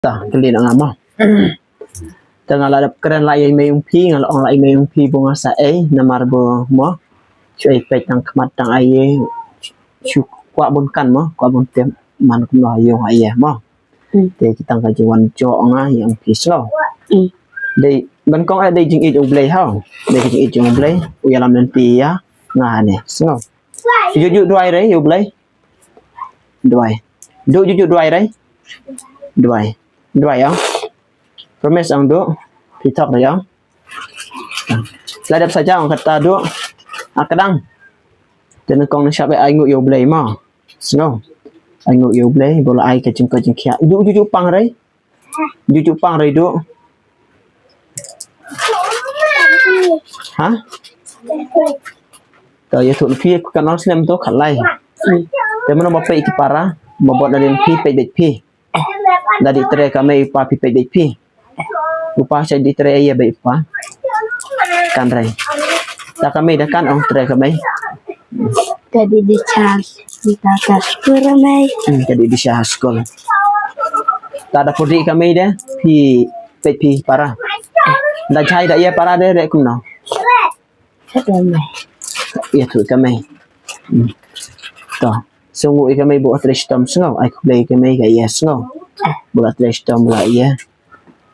Ta kelin ang ama. Tengah ladap keren lai mai umpi ngal ong lai mai umpi bunga sa na marbo mo. Chui pek tang kmat tang aye. Chu kwa bun kan mo, kwa bun tem man kum lo yo aye mo. Te kita ka jiwan jo nga yang pislo. Dei ban kong ai dei jing i jong blai hao. Dei jing i jong blai u yalam nan pi ya nga ne. So. Ju duai re yo blai. Duai. Ju duai re. Duai. Duai ya. Promise ang do. Pitok na ya. Ladap saja ang kata do. Kadang. Dan kong na siya ay ngu yo blay mo. So. Ay ngu yo blay bola ay kacing kya. Ju pang re. Ju pang re do. Ha? Tahu ya tu pi kanal sinem tu khalai. Tapi mana bapa iki para, membuat dari pi pedek pi. Dari tre kami pa pi pedek pi. Upa saya di tre ya baik pa. Kan rai. Tak kami dah kan ong tre kami. Jadi di charge di atas kuramai. Jadi di syah sekolah. Tak ada pudi kami dah pi pedek pi para. Dah cai dah ya para dah kum no. Kuramai. Ya tu kami. Toh. Sungguh kami buat trash tom sengau. Aku play kami ke yes sengau. Buat trash tom lah ya.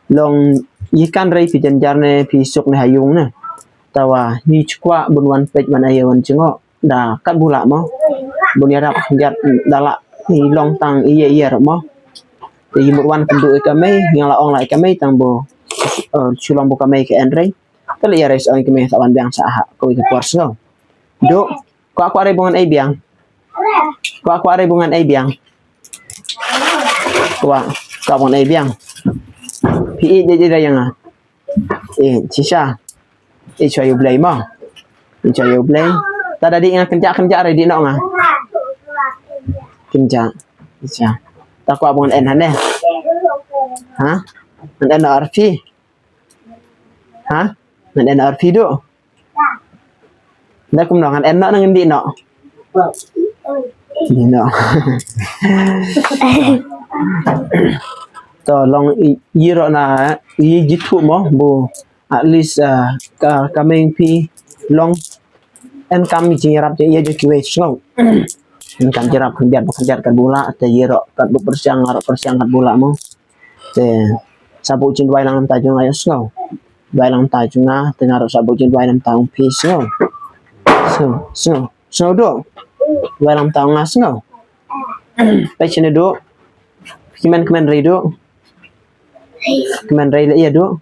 Long ikan rai pi janjarne pi suk ne hayung ne. Tawa ni chukwa bunwan pej man ayawan cengok. Da kat bula mo. Bun ya rap jat dalak ni long tang iya mo. Ti murwan penduk kami yang la ong lai kami tang bo sulong bo kami ke enrai. Kali ya rais ong kami tawan biang sa ko ke por sengau. Duk ko aku are bungan ai biang. Ko aku are bungan ai biang. Ko bungan ai biang. Pi je dah yang Cisha. Choi you blay mo. Choi you blay. Ta da di nga kerja re di nok nga. Kerja. Cisha. Ta ko bungan en han ne. Ha? Nan en arfi. Ha? Nan en arfi do. Ndak kum nok en nok nang di nok. Di nok. To long yiro na jitu mo bo at least kami pi long en kami jirap je ye je kiwe slow en kan jirap kerjat kan bola te yiro kat bu persiang kat bola mo te sabu cin wai lang tajung ayo slow wai lang tajung na tengah sabu cin wai lang taung pi slow so do wai lang taung na slow pe cine do kimen redo Keman rai iya do.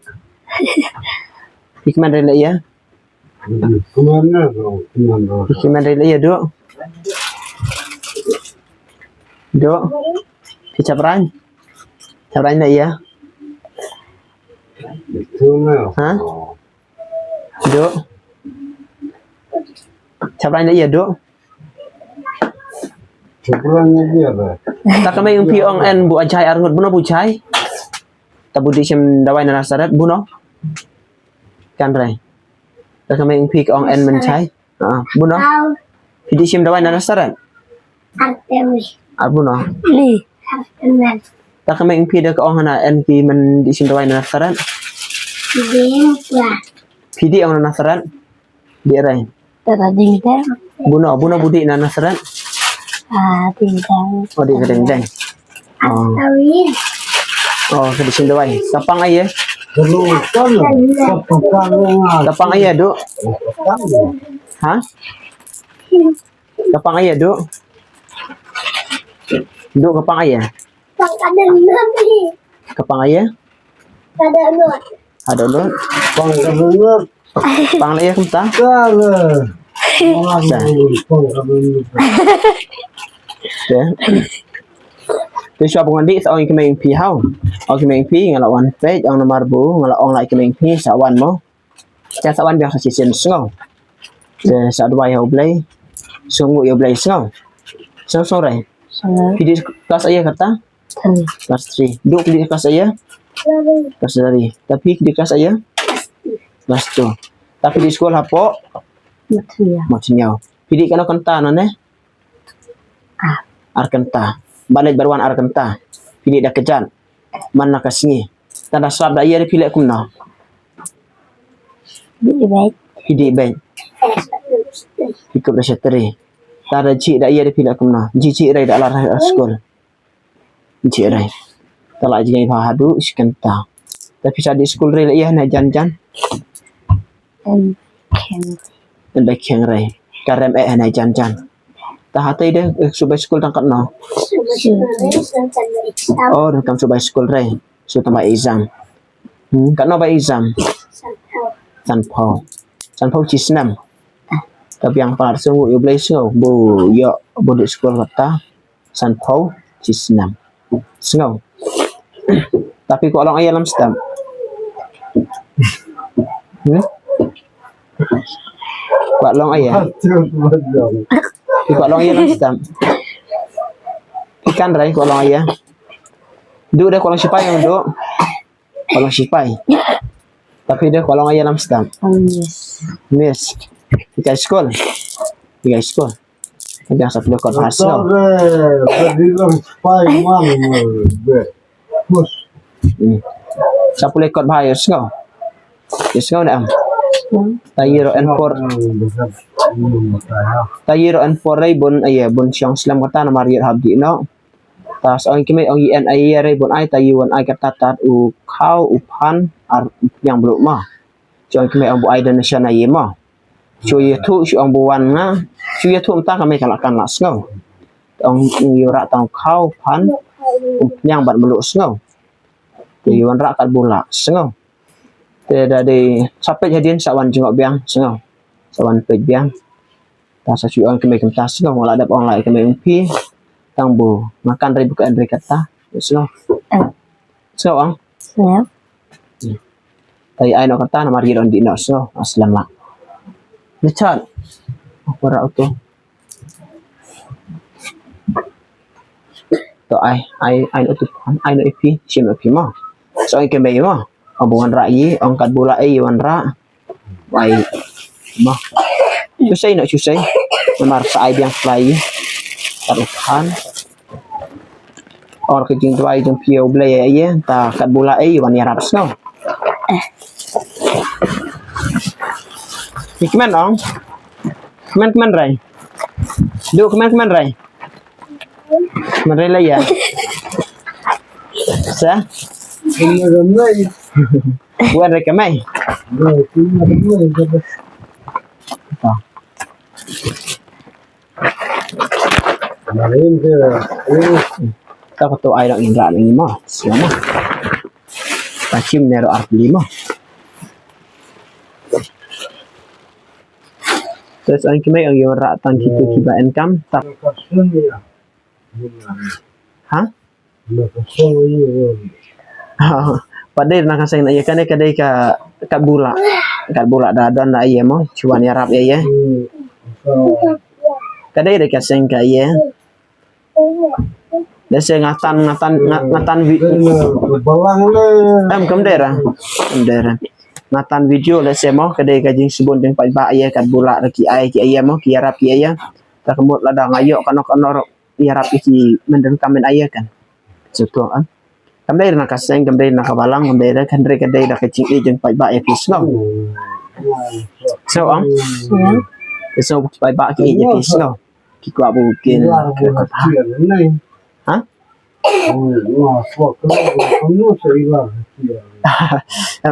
Keman rai iya. Keman rai iya do. Do. Capran. Capran iya. Ha? Do. Capran iya do. Capran iya ba. Tak kami umpi ong en bu ajai arngot buno bu chai. Tabudi sim dawai na nasarat buno kan rai ta kami umpi ong en men chai buno pidi sim dawai na nasarat Artewi. buno Ni. Artemen. ta kami umpi de ong na en pi men di sim dawai na nasarat pidi ong na nasarat di rai Tara dingdang. buno budi na nasarat Dingdang. di deng Artewi. di sim dawai kapang aye kapang aye do ha kapang aye do kapang aye kapang aye ada lo pang aye kumta Tôi cho bọn đi sao anh mình phi hao, anh mình phi ngala one page, anh nomor bu ngala on lại mình phi sawan mo, cha sawan biasa sisen snow, sa dua ya oblay, sungguh ya oblay snow, sore, di kelas ayah kata, kelas 3, duk di kelas ayah, kelas 3, tapi di kelas ayah, kelas 2, tapi di sekolah apa? Macamnya, pilih kana kanta nane, arkanta. Balik baruan arkanta. Pilih dah kejan. man nakasingi tanda sab da iya de pilek kumna Di baik. hidi ben ikut da setri tada ci da iya de pilek kumna ci rai da lar skol ci rai tala ji ngai hadu iskenta tapi sa di skol rai iya na jan Dan da keng rai karem na jan ta hatai de subai skol tangkat no oh dan kam subai skol rai so tambah exam kan no ba exam san pau ci senam tapi yang par sungu yo blai sungu bo yo bo di skol kata san pau ci senam sungu tapi kok orang ayah dalam stamp kuat long ayah kuat long ayah dalam stamp ikan rai kuat long ayah duk dah kuat long sipai yang duk kuat long sipai tapi dia kuat long ayah dalam stamp miss ikan sekolah jangan satu lekor hasil Bilang spy man be. Bos. Sapu lekor bahaya sengau. Sengau dah. Tayiro and4 ray bon aya bon siang slam kata na mariat habdi no. Tas ang kimi ang yen ay ray bon ay tayuan ay katatat u kau upan ar yang belum mah. Jong kimi ang bu ay dan siya na yema. Chu ye tu chu ang buwan nga. Chu ye tu entah kami kalakan las ngau. Ang yura tang kau pan yang bat meluk sengau. Tayuan rak kat bola sengau. Tidak ada sampai jadian sawan jengok biang sengau. Sawan pej biang. Ta sa chu ang kami kentas sengau wala ada orang lain kami umpi. Tang bu makan rai bukan rai kata sengau. Sengau ang. Sengau. Tai ai no kata na mari ron di no sengau aslam lah. Lecat. Apa rak tu? To ai no tu ai no ipi sim ipi mah. So ai kami mah. Abungan rai angkat bola wan ra. Wai mah. Susai nak susai. Memar sa ai biang fly. Taruhan. Or kejing tuai jeng piau blay ai ta kat bola wan yarap snow. Ikman ong. Keman rai. Duk keman rai. Man rai lah ya. Sa? Ini ramai. Buat rai kemai. Ini ramai. Marin ke. Ta ko to ai dak indra ni mah. Selama. Pacim nero art 5. Terus ang kimay ang yung ratang kita kiba income tak Nakasong ya. ha Nakasong ya. Padahal nak kasih nak kan kadai kat bola dan na iya mo cuan yarap ya kadai de kasih ka iya desa ngatan Balang le. kamdera ngatan video desa mo kadai kajing sebon jeung pai ba iya kat bola ki iya mo ki yarap iya tak kemut lada ngayok kanok yarap iki mendeng kamen iya kan setu kan kamdai nak kasih kamdai nak balang kamdai kan kadai dak kecing jeung pai ba ya pisno so ang so pai ba ki ya pisno ki kwa bukin ke kota ha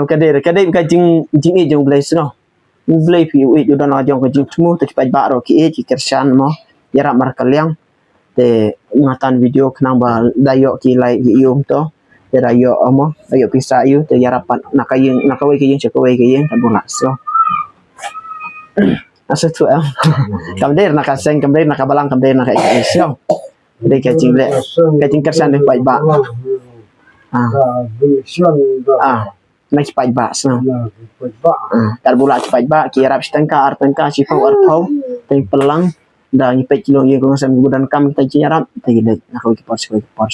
kadai kajing jeung blai sno blai pi u ju dan ajong kajing temu te pai ba ro ki kersan mo yarap markaliang te ngatan video kenang ba dayo ki lai yum to te dayo amo dayo pisa yu te yarapan nakawai ki cekawai ki kan bola so asa tu kamder nakaseng kamder nakabalang kamder nakai so de kacing le kacing kersan de pai ba nak pai ba so kar bola pai ba ki yarap stengka artengka sifau artau te pelang dah ni pekilo ye ko sam gudan kam ta ciarap ta gede nak ki pors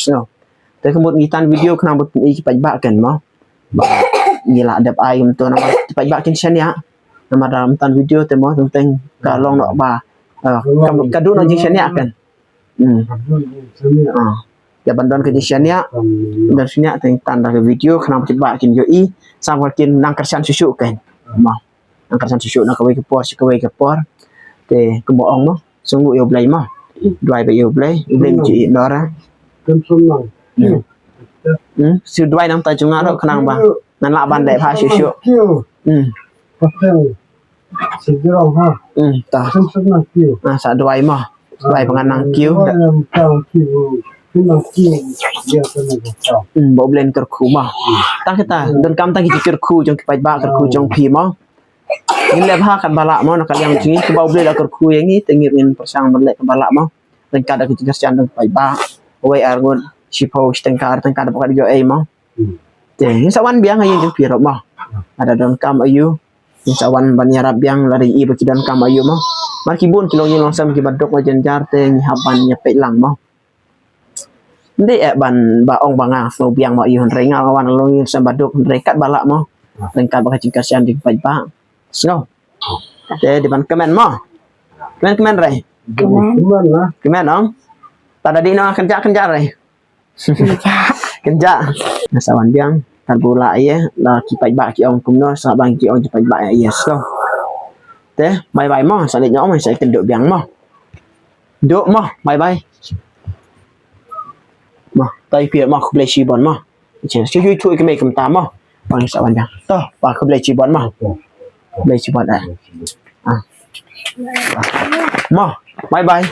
no te kemut ngitan video kena but ki pajba kan mo gila adap ai untuk nama pajba kin sen ya nama dalam tan video te mo tentang kalong nok ba kadu no jing sen ya kan te ya bandan ke disania dan sini teng tanda ke video kenapa tiba kin yo I sama kin nang kersan susu kan mah nang kersan susu nak kawai ke por te ke boong mah sungguh yo blai mah doi ba yo blai ji dora Kan sunang. su doi nang ta junga ro kenang ba nan la ban dai pha susu Kio. Pasal. Segera ha. ta Kan sunang kio. sa doi mah doi penganang kiu Yang tahu kio. Sunang kio. Dia kena kau. bo blen ker khu mah tang kita dan kam tang ki ker khu jong ki pai ba ker khu jong phi mah ni le pha kan bala mah nak yang jingi ke bau blen ker khu yang ni tengir in persang berlek ke bala mah dan kada ki jas chan pai ba oi argon sipo stengkar tang kada pakai jo ai mah te ni sawan biang ai jong phi ro mah ada dan kam ayu ni sawan ban yarab biang lari I baki dan kam ayu mah mar ki bun kilong ni longsam ki badok wa jenjar te ni haban nya pe lang mah Ndi ban ba ong banga so biang ma yun renga wan long sa badok rekat balak mo rengkat baka cingkas yang di pai ba so te di ban kemen mo kemen re Mana? kemen ong tada di no kenja re kenja nasawan biang tan bola ye la ki pai ba ki ong kumno sa bang ki ong ki pai ba yes so te bye bye mo sa le nhỏ mo sa kendok biang mo dok mo bye bye mà tay phía mà không lấy chi bón mà chỉ chui cái mấy cầm tám mà bằng sao bạn nhá to và không lấy chi bón mà lấy chi bón này mà bye bye